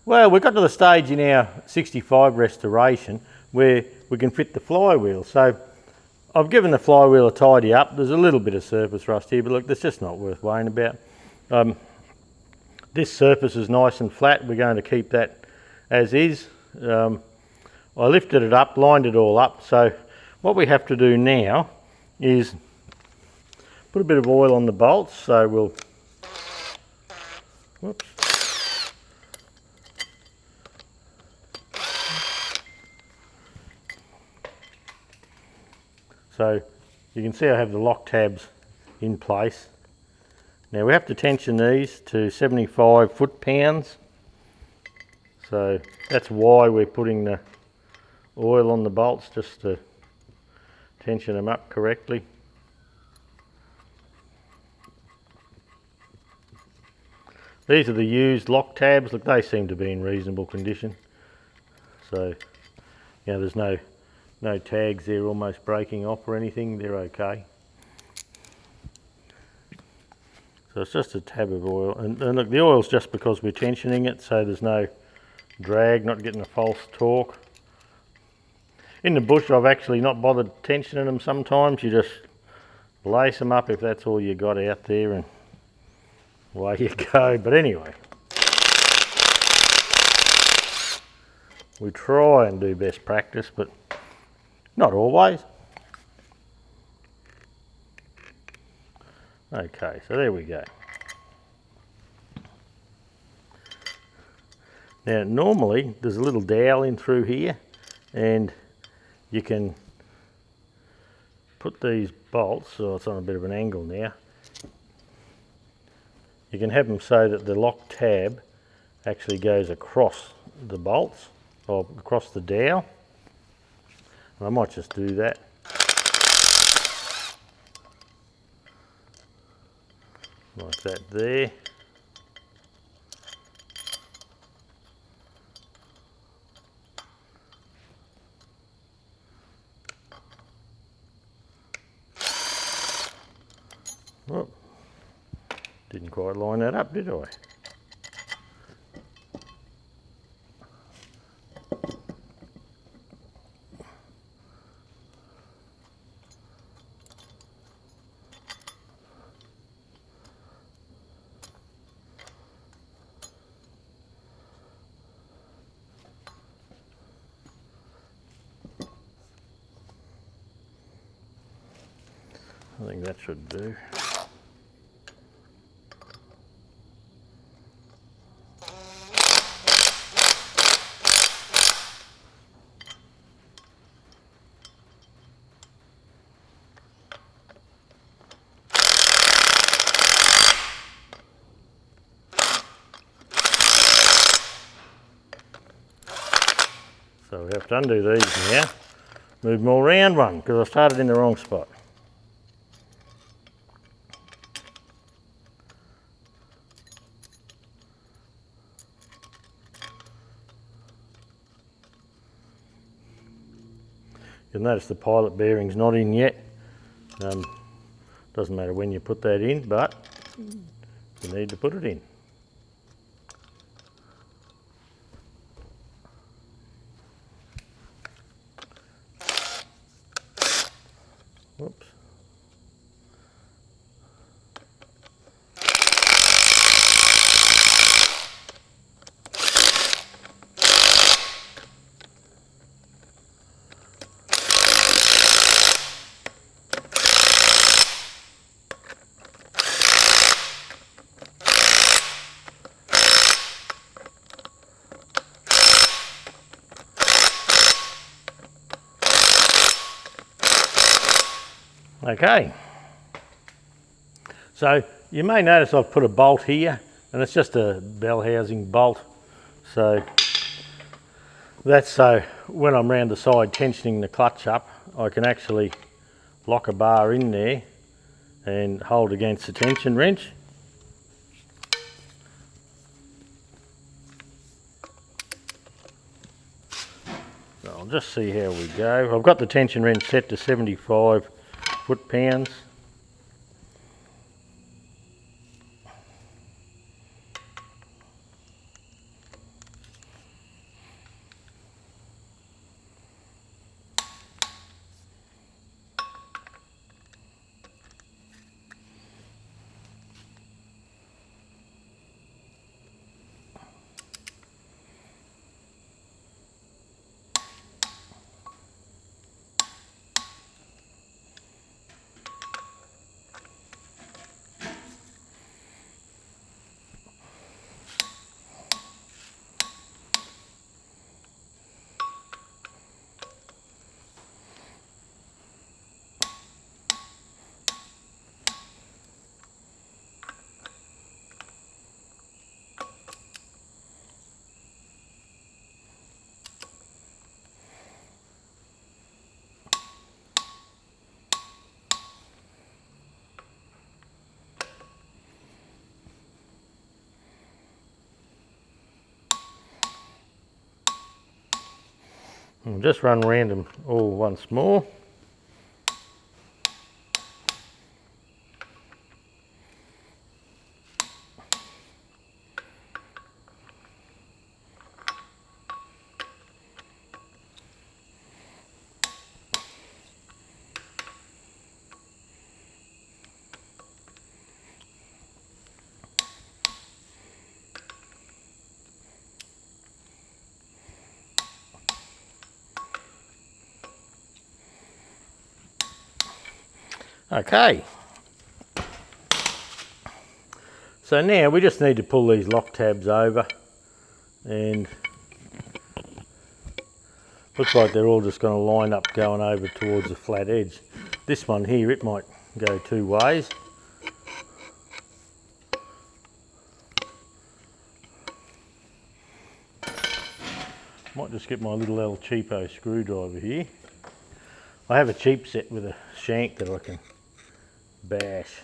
Well, we've got to the stage in our 65 restoration where we can fit the flywheel. So I've given the flywheel a tidy up. There's a little bit of surface rust here, but look, that's just not worth worrying about. This surface is nice and flat. We're going to keep that as is. I lifted it up, lined it all up. So what we have to do now is put a bit of oil on the bolts. So we'll, whoops. So you can see I have the lock tabs in place. Now we have to tension these to 75 foot-pounds. So that's why we're putting the oil on the bolts, just to tension them up correctly. These are the used lock tabs. Look, they seem to be in reasonable condition. So, you know, there's no tags there almost breaking off or anything. They're okay. So it's just a tab of oil, and look, the oil's just because we're tensioning it, so there's no drag, not getting a false torque. In the bush, I've actually not bothered tensioning them sometimes. You just lace them up if that's all you got out there, and away you go. But anyway, we try and do best practice, but not always. Okay, so there we go. Now normally there's a little dowel in through here, and you can put these bolts, so it's on a bit of an angle now, you can have them so that the lock tab actually goes across the bolts, or across the dowel. And I might just do that. Like that there. Oh, didn't quite line that up, did I? I think that should do. So we have to undo these now, move them all around one, because I started in the wrong spot. You'll notice the pilot bearing's not in yet. Doesn't matter when you put that in, but you need to put it in. Whoops. Okay, so you may notice I've put a bolt here, and it's just a bell housing bolt. So that's so when I'm round the side tensioning the clutch up, I can actually lock a bar in there and hold against the tension wrench. So I'll just see how we go. I've got the tension wrench set to 75 foot-pounds. We'll just run random all once more. Okay, so now we just need to pull these lock tabs over, and looks like they're all just going to line up going over towards the flat edge. This one here, it might go two ways. Might just get my little El Cheapo screwdriver here. I have a cheap set with a shank that I can bash.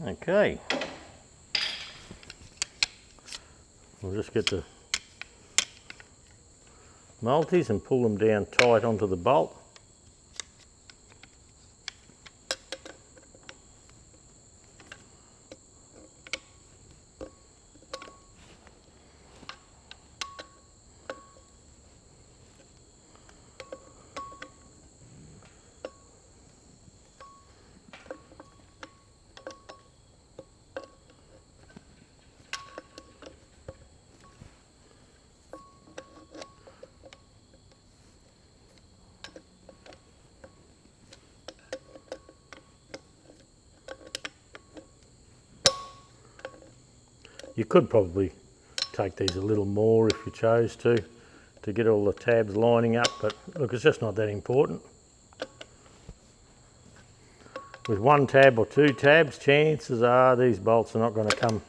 Okay, we'll just get the multis and pull them down tight onto the bolt. You could probably take these a little more if you chose to get all the tabs lining up, but look, it's just not that important. With one tab or two tabs, chances are these bolts are not going to come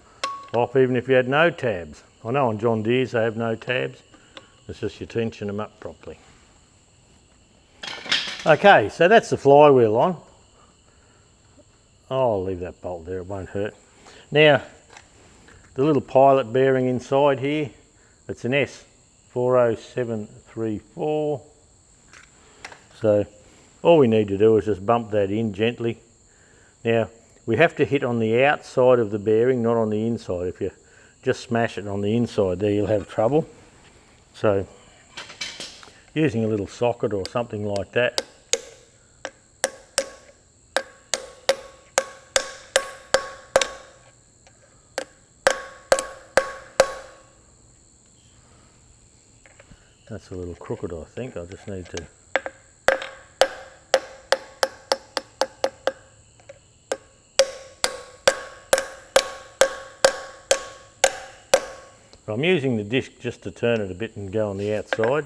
off even if you had no tabs. I know on John Deere's they have no tabs, it's just you tension them up properly. Okay, so that's the flywheel on. I'll leave that bolt there, it won't hurt. Now, the little pilot bearing inside here, it's an S40734. So all we need to do is just bump that in gently. Now we have to hit on the outside of the bearing, not on the inside. If you just smash it on the inside there, you'll have trouble. So using a little socket or something like that, that's a little crooked, I think. I just need to. I'm using the disc just to turn it a bit and go on the outside.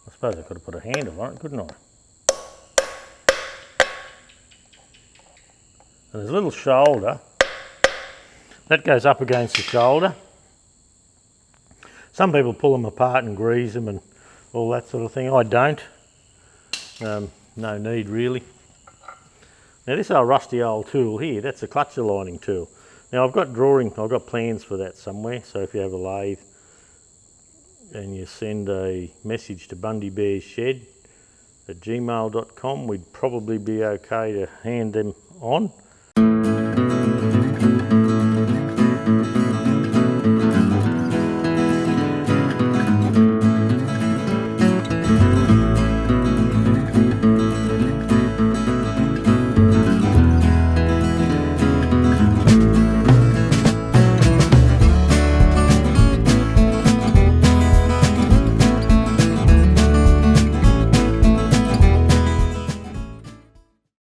I suppose I could have put a handle on it, couldn't I? And there's a little shoulder that goes up against the shoulder. Some people pull them apart and grease them and all that sort of thing. I don't. No need really. Now this old rusty old tool here, that's a clutch aligning tool. Now I've got plans for that somewhere, so if you have a lathe and you send a message to bundybearsshed at gmail.com, we'd probably be okay to hand them on.